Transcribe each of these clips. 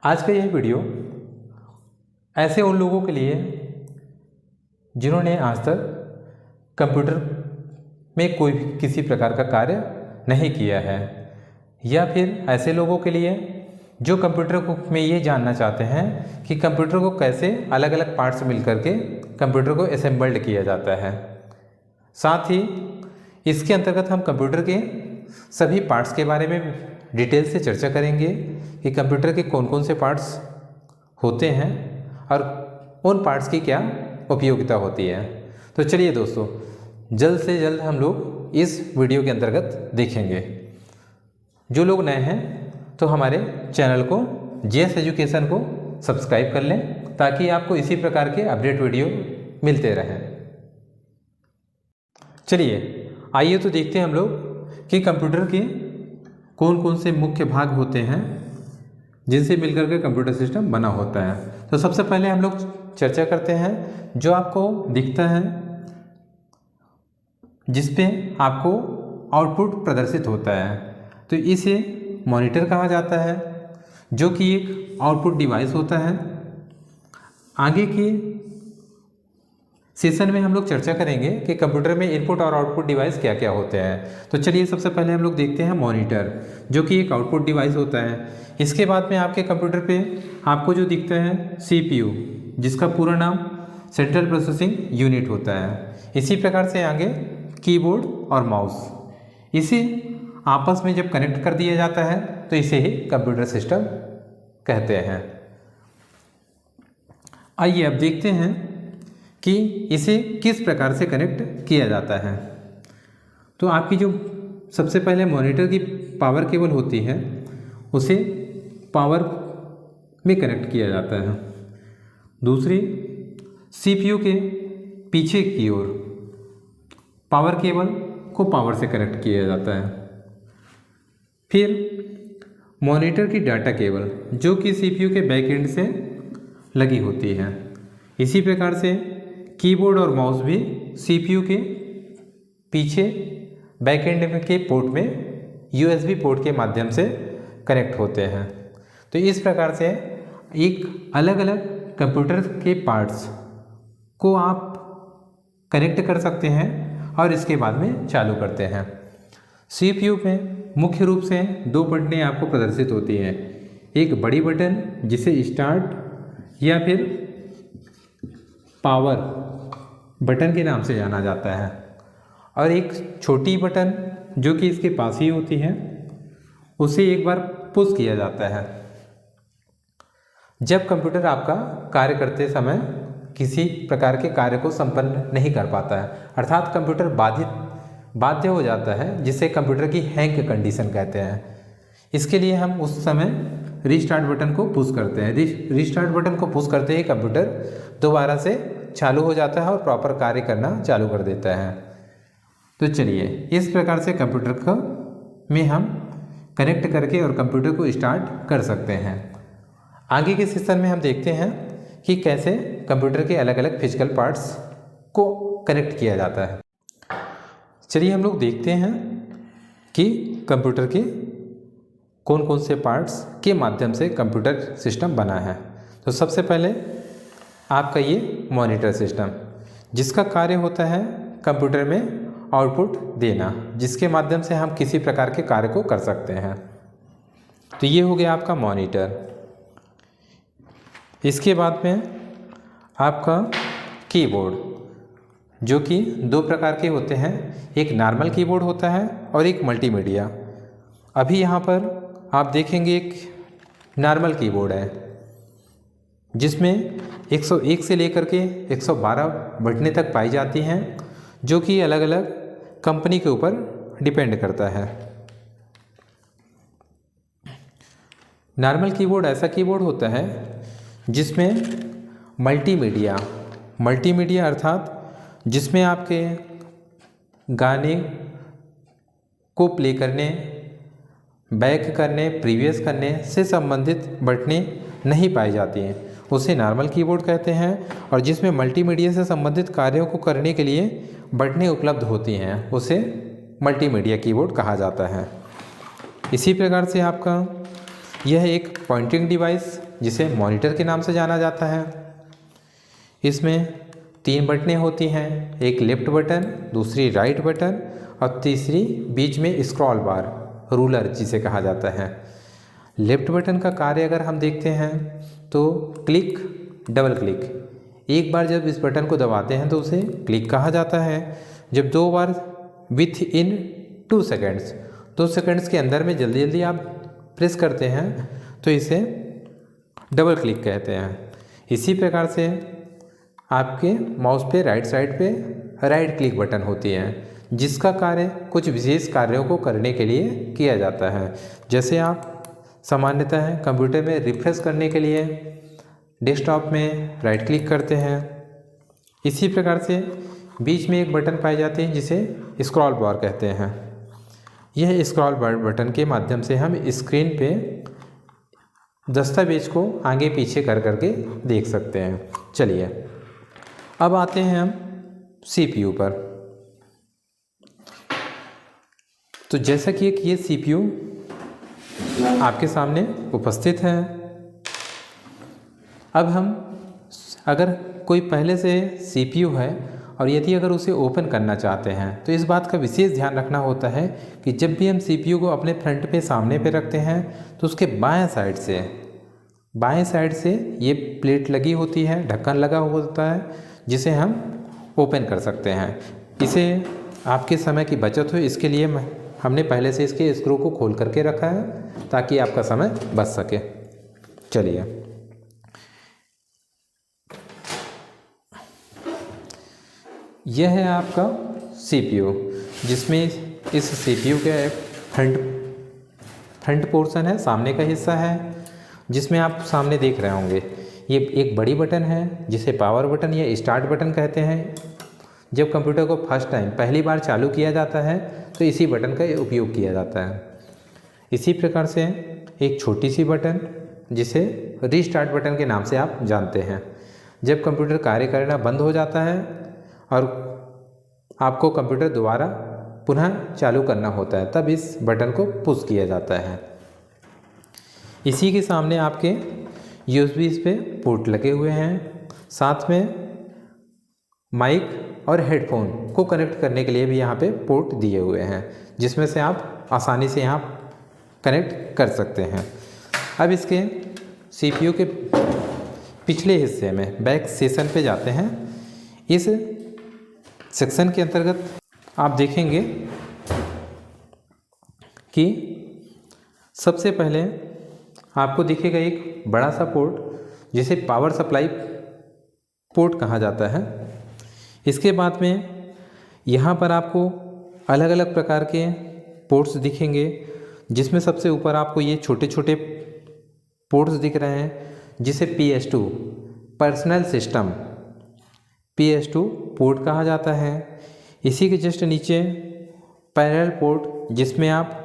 आज का यह वीडियो ऐसे उन लोगों के लिए जिन्होंने आज तक कंप्यूटर में कोई भी किसी प्रकार का कार्य नहीं किया है, या फिर ऐसे लोगों के लिए जो कंप्यूटर को में ये जानना चाहते हैं कि कंप्यूटर को कैसे अलग अलग पार्ट्स मिल करके कंप्यूटर को असेंबल्ड किया जाता है। साथ ही इसके अंतर्गत हम कंप्यूटर के सभी पार्ट्स के बारे में डिटेल से चर्चा करेंगे कि कंप्यूटर के कौन कौन से पार्ट्स होते हैं और उन पार्ट्स की क्या उपयोगिता होती है। तो चलिए दोस्तों, जल्द से जल्द हम लोग इस वीडियो के अंतर्गत देखेंगे। जो लोग नए हैं तो हमारे चैनल को जीएस एजुकेशन को सब्सक्राइब कर लें ताकि आपको इसी प्रकार के अपडेट वीडियो मिलते रहें। चलिए आइए तो देखते हैं हम लोग कि कंप्यूटर के कौन कौन से मुख्य भाग होते हैं जिनसे मिलकर के कंप्यूटर सिस्टम बना होता है। तो सबसे पहले हम लोग चर्चा करते हैं जो आपको दिखता है, जिसपे आपको आउटपुट प्रदर्शित होता है। तो इसे मॉनिटर कहा जाता है, जो कि एक आउटपुट डिवाइस होता है। आगे की सेशन में हम लोग चर्चा करेंगे कि कंप्यूटर में इनपुट और आउटपुट डिवाइस क्या क्या होते हैं। तो चलिए सबसे पहले हम लोग देखते हैं मॉनिटर, जो कि एक आउटपुट डिवाइस होता है। इसके बाद में आपके कंप्यूटर पे आपको जो दिखता है सीपीयू, जिसका पूरा नाम सेंट्रल प्रोसेसिंग यूनिट होता है। इसी प्रकार से आगे कीबोर्ड और माउस, इसे आपस में जब कनेक्ट कर दिया जाता है तो इसे ही कंप्यूटर सिस्टम कहते हैं। आइए अब देखते हैं कि इसे किस प्रकार से कनेक्ट किया जाता है। तो आपकी जो सबसे पहले मॉनिटर की पावर केबल होती है, उसे पावर में कनेक्ट किया जाता है। दूसरी सीपीयू के पीछे की ओर पावर केबल को पावर से कनेक्ट किया जाता है। फिर मॉनिटर की डाटा केबल, जो कि सीपीयू के बैक एंड से लगी होती है। इसी प्रकार से कीबोर्ड और माउस भी सीपीयू के पीछे बैक एंड के पोर्ट में यूएसबी पोर्ट के माध्यम से कनेक्ट होते हैं। तो इस प्रकार से एक अलग अलग कंप्यूटर के पार्ट्स को आप कनेक्ट कर सकते हैं और इसके बाद में चालू करते हैं। सीपीयू में मुख्य रूप से दो बटनें आपको प्रदर्शित होती हैं। एक बड़ी बटन जिसे स्टार्ट या फिर पावर बटन के नाम से जाना जाता है, और एक छोटी बटन जो कि इसके पास ही होती है, उसे एक बार पुश किया जाता है जब कंप्यूटर आपका कार्य करते समय किसी प्रकार के कार्य को संपन्न नहीं कर पाता है, अर्थात कंप्यूटर बाध्य हो जाता है, जिसे कंप्यूटर की हैंग कंडीशन कहते हैं। इसके लिए हम उस समय रीस्टार्ट बटन को पुश करते हैं। रीस्टार्ट बटन को पुश करते ही कंप्यूटर दोबारा से चालू हो जाता है और प्रॉपर कार्य करना चालू कर देता है। तो चलिए इस प्रकार से कंप्यूटर को में हम कनेक्ट करके और कंप्यूटर को स्टार्ट कर सकते हैं। आगे के सेशन में हम देखते हैं कि कैसे कंप्यूटर के अलग अलग फिजिकल पार्ट्स को कनेक्ट किया जाता है। चलिए हम लोग देखते हैं कि कंप्यूटर के कौन कौन से पार्ट्स के माध्यम से कंप्यूटर सिस्टम बना है। तो सबसे पहले आपका ये मॉनिटर सिस्टम, जिसका कार्य होता है कंप्यूटर में आउटपुट देना, जिसके माध्यम से हम किसी प्रकार के कार्य को कर सकते हैं। तो ये हो गया आपका मॉनिटर। इसके बाद में आपका कीबोर्ड, जो कि दो प्रकार के होते हैं। एक नॉर्मल कीबोर्ड होता है और एक मल्टीमीडिया। अभी यहाँ पर आप देखेंगे एक नॉर्मल कीबोर्ड है, जिसमें 101 से लेकर के 112 बटनें तक पाई जाती हैं, जो कि अलग अलग कंपनी के ऊपर डिपेंड करता है। नॉर्मल कीबोर्ड ऐसा कीबोर्ड होता है जिसमें मल्टीमीडिया अर्थात जिसमें आपके गाने को प्ले करने, बैक करने, प्रीवियस करने से संबंधित बटनें नहीं पाई जाती हैं, उसे नॉर्मल कीबोर्ड कहते हैं। और जिसमें मल्टीमीडिया से संबंधित कार्यों को करने के लिए बटनें उपलब्ध होती हैं, उसे मल्टीमीडिया कीबोर्ड कहा जाता है। इसी प्रकार से आपका यह एक पॉइंटिंग डिवाइस जिसे मॉनिटर के नाम से जाना जाता है। इसमें 3 बटनें होती हैं, एक लेफ्ट बटन, दूसरी राइट बटन और तीसरी बीच में स्क्रॉल बार, रूलर जिसे कहा जाता है। लेफ्ट बटन का कार्य अगर हम देखते हैं तो क्लिक, डबल क्लिक। एक बार जब इस बटन को दबाते हैं तो उसे क्लिक कहा जाता है। जब 2 bar with in 2 seconds, 2 seconds के अंदर में जल्दी जल्दी आप प्रेस करते हैं तो इसे डबल क्लिक कहते हैं। इसी प्रकार से आपके माउस पे राइट साइड पे राइट क्लिक बटन होती है, जिसका कार्य कुछ विशेष कार्यों को करने के लिए किया जाता है। जैसे आप सामान्यतः कंप्यूटर में रिफ्रेश करने के लिए डेस्कटॉप में राइट क्लिक करते हैं। इसी प्रकार से बीच में एक बटन पाई जाती है जिसे स्क्रॉल बार कहते हैं। यह स्क्रॉल बार बटन के माध्यम से हम स्क्रीन पे दस्तावेज को आगे पीछे कर करके देख सकते हैं। चलिए अब आते हैं हम CPU पर। तो जैसा कि एक ये CPU आपके सामने उपस्थित है। अब हम अगर कोई पहले से CPU है और यदि अगर उसे ओपन करना चाहते हैं तो इस बात का विशेष ध्यान रखना होता है कि जब भी हम CPU को अपने फ्रंट पे सामने पे रखते हैं तो उसके बाएं साइड से ये प्लेट लगी होती है, ढक्कन लगा हुआ होता है, जिसे हम ओपन कर सकते हैं। इसे आपके समय की बचत हो इसके लिए हमने पहले से इसके स्क्रू को खोल करके रखा है ताकि आपका समय बच सके। चलिए यह है आपका CPU, जिसमें इस CPU का एक फ्रंट पोर्शन है, सामने का हिस्सा है, जिसमें आप सामने देख रहे होंगे ये एक बड़ी बटन है जिसे पावर बटन या स्टार्ट बटन कहते हैं। जब कंप्यूटर को फर्स्ट टाइम पहली बार चालू किया जाता है तो इसी बटन का उपयोग किया जाता है। इसी प्रकार से एक छोटी सी बटन जिसे रीस्टार्ट बटन के नाम से आप जानते हैं। जब कंप्यूटर कार्य करना बंद हो जाता है और आपको कंप्यूटर दोबारा पुनः चालू करना होता है तब इस बटन को पुश किया जाता है। इसी के सामने आपके USB पे पोर्ट लगे हुए हैं, साथ में माइक और हेडफोन को कनेक्ट करने के लिए भी यहाँ पे पोर्ट दिए हुए हैं, जिसमें से आप आसानी से यहाँ कनेक्ट कर सकते हैं। अब इसके CPU के पिछले हिस्से में बैक सेक्शन पे जाते हैं। इस सेक्शन के अंतर्गत आप देखेंगे कि सबसे पहले आपको दिखेगा एक बड़ा सा पोर्ट जिसे पावर सप्लाई पोर्ट कहा जाता है। इसके बाद में यहाँ पर आपको अलग अलग प्रकार के पोर्ट्स दिखेंगे, जिसमें सबसे ऊपर आपको ये छोटे छोटे पोर्ट्स दिख रहे हैं जिसे PS2 personal system PS2 port कहा जाता है। इसी के जस्ट नीचे पैरेलल पोर्ट जिसमें आप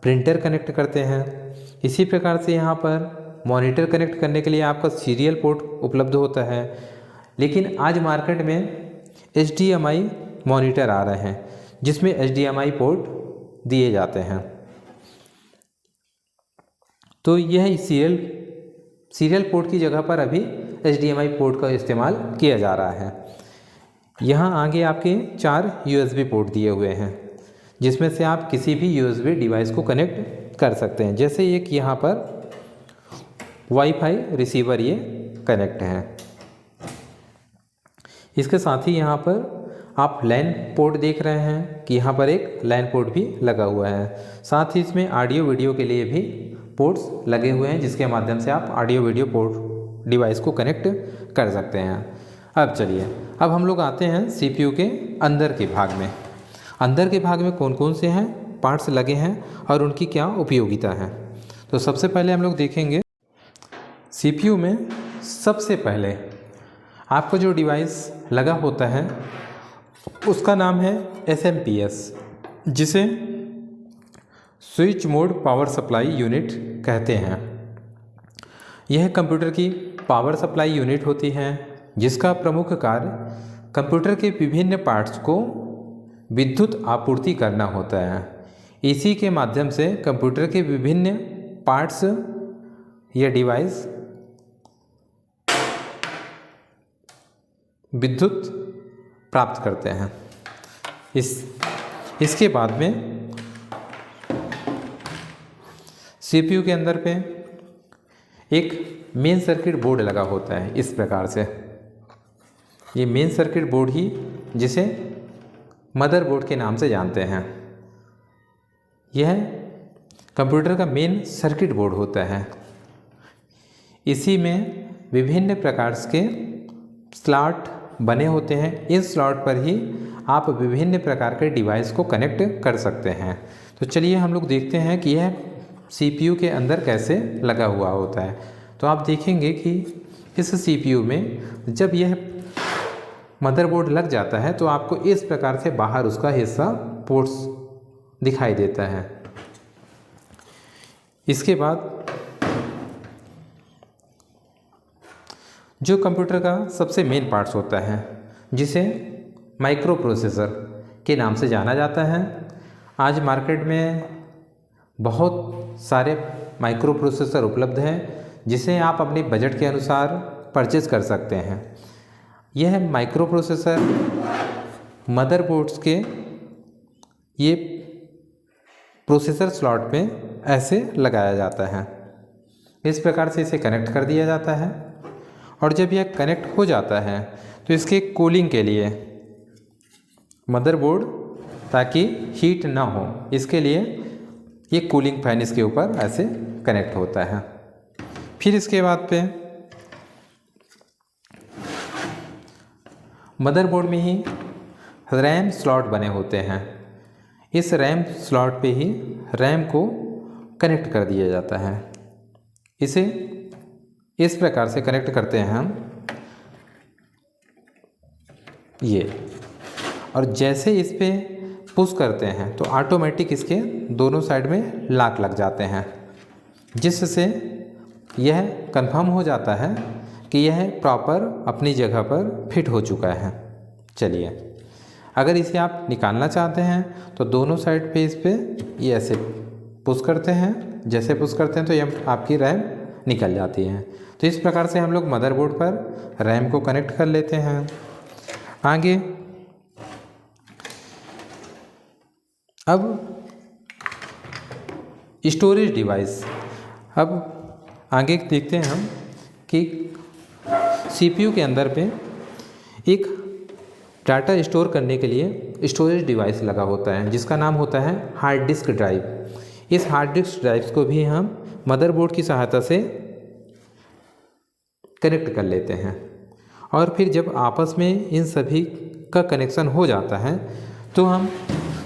प्रिंटर कनेक्ट करते हैं। इसी प्रकार से यहाँ पर मॉनिटर कनेक्ट करने के लिए आपका सीरियल पोर्ट उपलब्ध होता है, लेकिन आज मार्केट में HDMI मॉनिटर आ रहे हैं जिसमें HDMI पोर्ट दिए जाते हैं। तो यह सीरियल पोर्ट की जगह पर अभी HDMI पोर्ट का इस्तेमाल किया जा रहा है। यहाँ आगे आपके 4 USB पोर्ट दिए हुए हैं, जिसमें से आप किसी भी USB डिवाइस को कनेक्ट कर सकते हैं। जैसे एक यहाँ पर वाईफाई रिसीवर ये कनेक्ट है। इसके साथ ही यहाँ पर आप लैन पोर्ट देख रहे हैं कि यहाँ पर एक लैन पोर्ट भी लगा हुआ है। साथ ही इसमें ऑडियो वीडियो के लिए भी पोर्ट्स लगे हुए हैं, जिसके माध्यम से आप ऑडियो वीडियो पोर्ट डिवाइस को कनेक्ट कर सकते हैं। अब चलिए, अब हम लोग आते हैं CPU के अंदर के भाग में। अंदर के भाग में कौन कौन से हैं पार्ट्स लगे हैं और उनकी क्या उपयोगिता है। तो सबसे पहले हम लोग देखेंगे CPU में सबसे पहले आपको जो डिवाइस लगा होता है उसका नाम है SMPS, जिसे switch mode power supply unit कहते हैं। यह कंप्यूटर की पावर सप्लाई यूनिट होती है, जिसका प्रमुख कार्य कंप्यूटर के विभिन्न पार्ट्स को विद्युत आपूर्ति करना होता है। इसी के माध्यम से कंप्यूटर के विभिन्न पार्ट्स या डिवाइस विद्युत प्राप्त करते हैं। इसके बाद में सीपीयू के अंदर पे एक मेन सर्किट बोर्ड लगा होता है। इस प्रकार से ये मेन सर्किट बोर्ड ही जिसे मदरबोर्ड के नाम से जानते हैं, यह कंप्यूटर का मेन सर्किट बोर्ड होता है। इसी में विभिन्न प्रकार के स्लॉट बने होते हैं। इन स्लॉट पर ही आप विभिन्न प्रकार के डिवाइस को कनेक्ट कर सकते हैं। तो चलिए हम लोग देखते हैं कि यह सीपीयू के अंदर कैसे लगा हुआ होता है। तो आप देखेंगे कि इस सीपीयू में जब यह मदरबोर्ड लग जाता है तो आपको इस प्रकार से बाहर उसका हिस्सा पोर्ट्स दिखाई देता है। इसके बाद जो कंप्यूटर का सबसे मेन पार्ट्स होता है, जिसे माइक्रो प्रोसेसर के नाम से जाना जाता है। आज मार्केट में बहुत सारे माइक्रो प्रोसेसर उपलब्ध हैं जिसे आप अपने बजट के अनुसार परचेज कर सकते हैं। यह माइक्रो प्रोसेसर मदरबोर्ड्स के ये प्रोसेसर स्लॉट में ऐसे लगाया जाता है। इस प्रकार से इसे कनेक्ट कर दिया जाता है और जब यह कनेक्ट हो जाता है तो इसके कूलिंग के लिए मदरबोर्ड, ताकि हीट ना हो, इसके लिए ये कूलिंग फैन इसके ऊपर ऐसे कनेक्ट होता है। फिर इसके बाद पे मदरबोर्ड में ही रैम स्लॉट बने होते हैं। इस रैम स्लॉट पे ही रैम को कनेक्ट कर दिया जाता है। इसे इस प्रकार से कनेक्ट करते हैं हम ये, और जैसे इस पे पुश करते हैं तो ऑटोमेटिक इसके दोनों साइड में लॉक लग जाते हैं, जिससे यह कंफर्म हो जाता है कि यह प्रॉपर अपनी जगह पर फिट हो चुका है। चलिए, अगर इसे आप निकालना चाहते हैं तो दोनों साइड पे इस पे ये ऐसे पुश करते हैं। जैसे पुश करते हैं तो ये आपकी रैम निकल जाती है। तो इस प्रकार से हम लोग मदरबोर्ड पर रैम को कनेक्ट कर लेते हैं। आगे अब स्टोरेज डिवाइस, अब आगे देखते हैं हम कि सीपीयू के अंदर पे एक डाटा स्टोर करने के लिए स्टोरेज डिवाइस लगा होता है जिसका नाम होता है हार्ड डिस्क ड्राइव। इस हार्ड डिस्क ड्राइव को भी हम मदरबोर्ड की सहायता से कनेक्ट कर लेते हैं और फिर जब आपस में इन सभी का कनेक्शन हो जाता है तो हम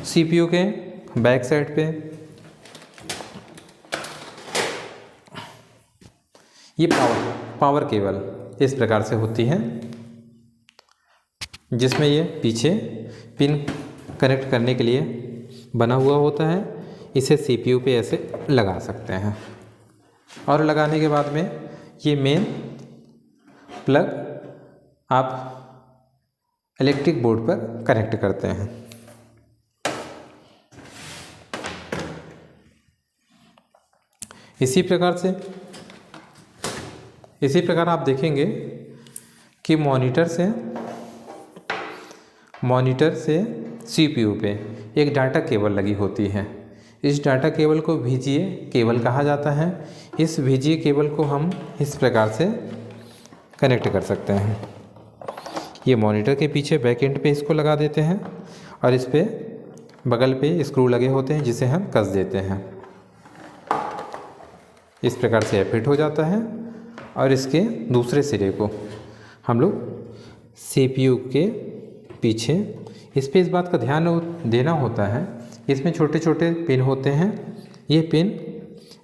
सीपीयू के बैक साइड पे ये पावर केबल इस प्रकार से होती है, जिसमें ये पीछे पिन कनेक्ट करने के लिए बना हुआ होता है। इसे सीपीयू पे ऐसे लगा सकते हैं और लगाने के बाद में ये मेन प्लग आप इलेक्ट्रिक बोर्ड पर कनेक्ट करते हैं। इसी प्रकार आप देखेंगे कि मॉनिटर से सीपीयू पे एक डाटा केबल लगी होती है। इस डाटा केबल को VGA केबल कहा जाता है। इस VGA केबल को हम इस प्रकार से कनेक्ट कर सकते हैं। ये मॉनिटर के पीछे बैक एंड पे इसको लगा देते हैं और इस पे बगल पे स्क्रू लगे होते हैं जिसे हम कस देते हैं। इस प्रकार से फिट हो जाता है और इसके दूसरे सिरे को हम लोग सीपीयू के पीछे, इस पे इस बात का ध्यान देना होता है, इसमें छोटे छोटे पिन होते हैं। ये पिन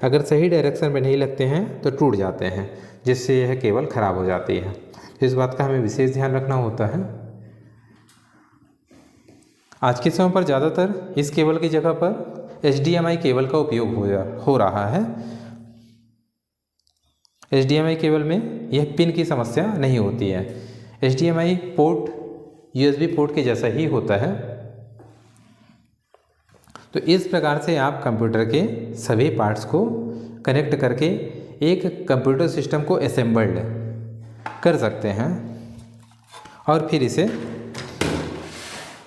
अगर सही डायरेक्शन में नहीं लगते हैं तो टूट जाते हैं, जिससे यह केबल ख़राब हो जाती है। तो इस बात का हमें विशेष ध्यान रखना होता है। आज के समय पर ज़्यादातर इस केबल की जगह पर HDMI केबल का उपयोग हो रहा है। HDMI केबल में यह पिन की समस्या नहीं होती है। HDMI पोर्ट USB पोर्ट के जैसा ही होता है। तो इस प्रकार से आप कंप्यूटर के सभी पार्ट्स को कनेक्ट करके एक कंप्यूटर सिस्टम को असेंबल्ड कर सकते हैं और फिर इसे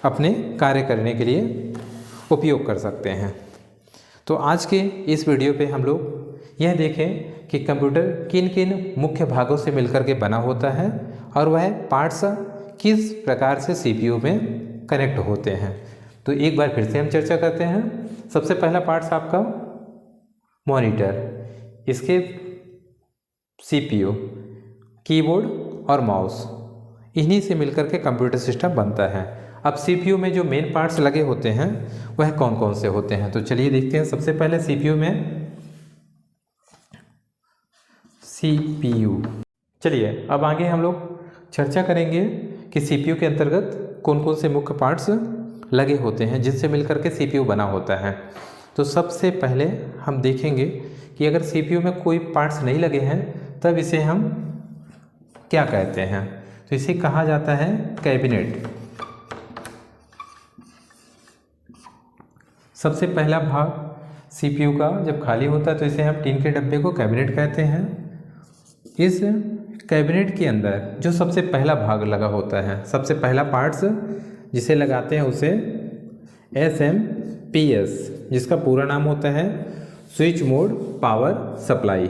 अपने कार्य करने के लिए उपयोग कर सकते हैं। तो आज के इस वीडियो पे हम लोग यह देखें कि कंप्यूटर किन किन मुख्य भागों से मिलकर के बना होता है और वह पार्ट्स किस प्रकार से सीपीयू में कनेक्ट होते हैं। तो एक बार फिर से हम चर्चा करते हैं। सबसे पहला पार्ट्स आपका मॉनिटर, इसके सीपीयू, कीबोर्ड और माउस, इन्हीं से मिलकर के कंप्यूटर सिस्टम बनता है। अब सीपीयू में जो मेन पार्ट्स लगे होते हैं वह कौन कौन से होते हैं, तो चलिए देखते हैं। सबसे पहले सीपीयू में सीपीयू, चलिए अब आगे हम लोग चर्चा करेंगे कि सीपीयू के अंतर्गत कौन कौन से मुख्य पार्ट्स लगे होते हैं जिनसे मिलकर के सीपीयू बना होता है। तो सबसे पहले हम देखेंगे कि अगर सीपीयू में कोई पार्ट्स नहीं लगे हैं तब इसे हम क्या कहते हैं, तो इसे कहा जाता है कैबिनेट। सबसे पहला भाग सीपीयू का जब खाली होता है तो इसे हम टीन के डब्बे को कैबिनेट कहते हैं। इस कैबिनेट के अंदर जो सबसे पहला भाग लगा होता है, सबसे पहला पार्ट्स जिसे लगाते हैं उसे SMPS, जिसका पूरा नाम होता है स्विच मोड पावर सप्लाई।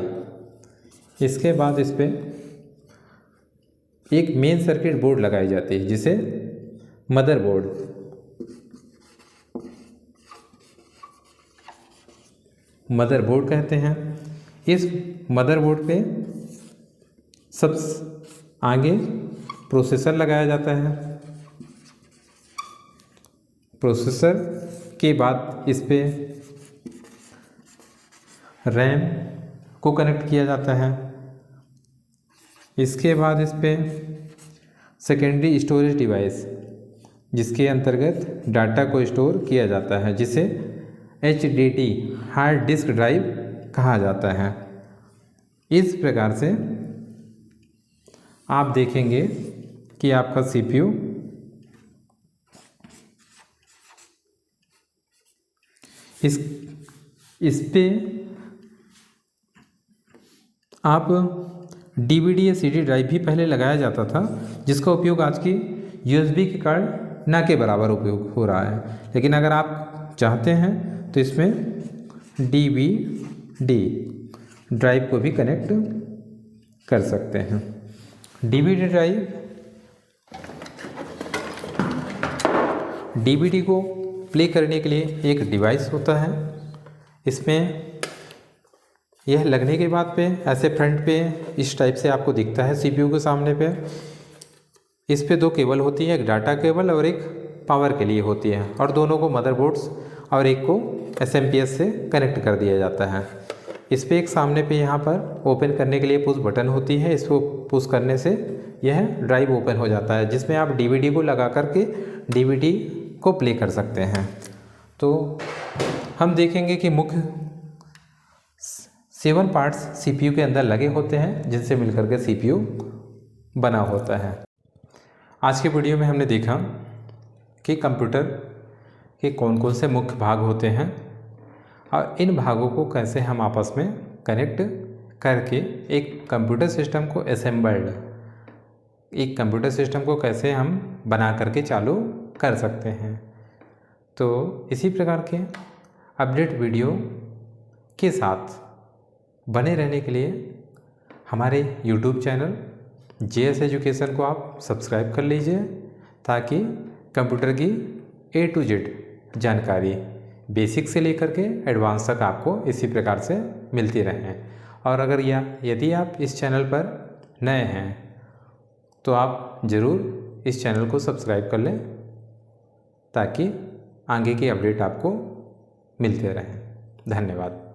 इसके बाद इस पर एक मेन सर्किट बोर्ड लगाई जाती है जिसे मदरबोर्ड कहते हैं। इस मदरबोर्ड पे सब आगे प्रोसेसर लगाया जाता है। प्रोसेसर के बाद इस पे रैम को कनेक्ट किया जाता है। इसके बाद इस पे सेकेंडरी स्टोरेज डिवाइस, जिसके अंतर्गत डाटा को स्टोर किया जाता है, जिसे HDD हार्ड डिस्क ड्राइव कहा जाता है। इस प्रकार से आप देखेंगे कि आपका सीपीयू इस पे आप DVD या CD ड्राइव भी पहले लगाया जाता था, जिसका उपयोग आज की USB के कार्ड ना के बराबर उपयोग हो रहा है। लेकिन अगर आप चाहते हैं तो इसमें DVD ड्राइव को भी कनेक्ट कर सकते हैं। DVD को प्ले करने के लिए एक डिवाइस होता है। इसमें यह लगने के बाद पे ऐसे फ्रंट पे इस टाइप से आपको दिखता है सीपीयू के सामने पे। इस पे दो केबल होती है, एक डाटा केबल और एक पावर के लिए होती है, और दोनों को मदरबोर्ड्स और एक को SMPS से कनेक्ट कर दिया जाता है। इस पे एक सामने पे यहाँ पर ओपन करने के लिए पुश बटन होती है। इसको पुश करने से यह ड्राइव ओपन हो जाता है, जिसमें आप DVD को लगा करके DVD को प्ले कर सकते हैं। तो हम देखेंगे कि मुख्य 7 पार्ट्स सीपीयू के अंदर लगे होते हैं जिनसे मिलकर के सीपीयू बना होता है। आज के वीडियो में हमने देखा कि कंप्यूटर के कौन कौन से मुख्य भाग होते हैं और इन भागों को कैसे हम आपस में कनेक्ट करके एक कंप्यूटर सिस्टम को कैसे हम बना करके चालू कर सकते हैं। तो इसी प्रकार के अपडेट वीडियो के साथ बने रहने के लिए हमारे YouTube चैनल JS एजुकेशन को आप सब्सक्राइब कर लीजिए, ताकि कंप्यूटर की A to Z जानकारी बेसिक से लेकर के एडवांस तक आपको इसी प्रकार से मिलती रहे। और अगर यदि आप इस चैनल पर नए हैं तो आप ज़रूर इस चैनल को सब्सक्राइब कर लें, ताकि आगे की अपडेट आपको मिलते रहें। धन्यवाद।